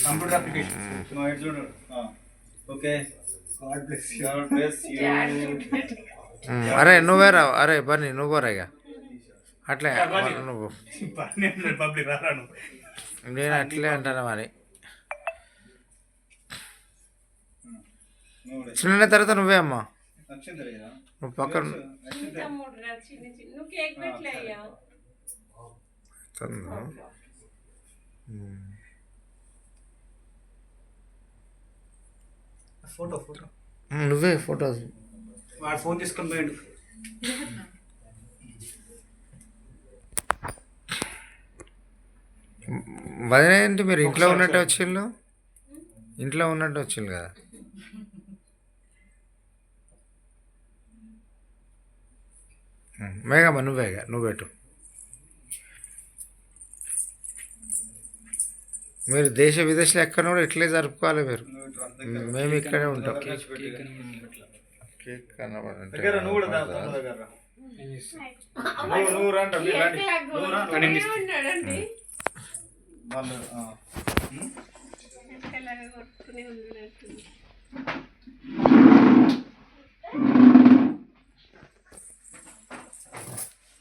computer application మా ఇటు చూడు ఓకే గాడ్ బ్లెస్ యూ అరే నువ్వేరా అరే బన్నీ నువ్వురా ఇక అట్లే నువ్వు పబ్లిక్ రాను నేను అట్లే అంటాను మరి చిన్న తర్వాత నువ్వే అమ్మా నువ్వు పక్కన ఫోటో ఫోటో నువ్వే ఫోటోస్ వాడు ఫోన్ తీసుకొని పోయాడు వదిన ఏంటి మీరు ఇంట్లో ఉన్నట్టు వచ్చిళ్ళు ఇంట్లో ఉన్నట్టు వచ్చిళ్ళు కదా మేఘమ్మ నువ్వేగా నువ్వు పెట్టు మీరు దేశ విదేశాలు ఎక్కడ కూడా ఇట్లే జరుపుకోవాలి మీరు మేము ఇక్కడే ఉంటాం కేక్ కనబడంటే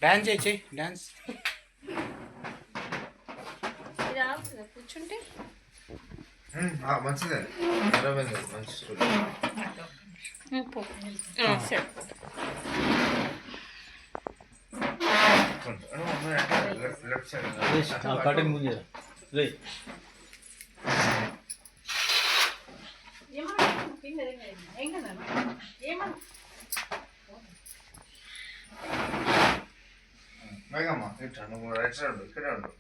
డాన్స్ చేయి డాన్స్ కూర్చుంటే మంచిదే మంచి కటింగ్ ముందు రే మేఘమ్మ ఇట్లా నువ్వు రైట్ సైడ్ ఉండు ఇక్కడే ఉండు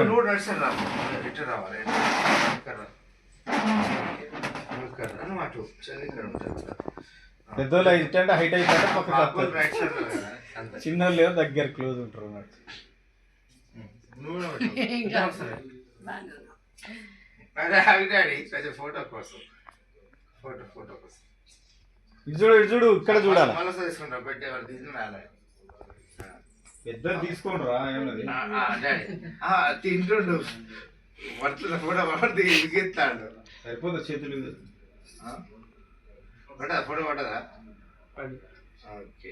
నువ్వు రైట్ సైడ్ రా ఇట్లా రావాలి నువ్వు అటు ఇక్కడ ఉంటుంది పెద్దోళ్ళు ఇట్టంటే హైట్ అయితే పక్కన రైట్ సైడ్ చిన్న లేదు దగ్గర క్లోజ్ ఉంటారు అన్నట్టు అదే అవి డాడీ కొంచెం ఫోటో కోసం ఫోటో కోసం ఇటు చూడు ఇక్కడ చూడాలి మళ్ళీ తీసుకుంటా పెట్టేవాళ్ళు తీసుకుని రాలే పెద్ద తీసుకోండి రా ఏమన్నది డాడీ తింటుండు వర్తల ఫోటో పడి ఇరిగిస్తాడు సరిపోతుంది చేతులు ఫోటో పడదా ఓకే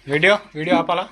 వీడియో ఆపాలా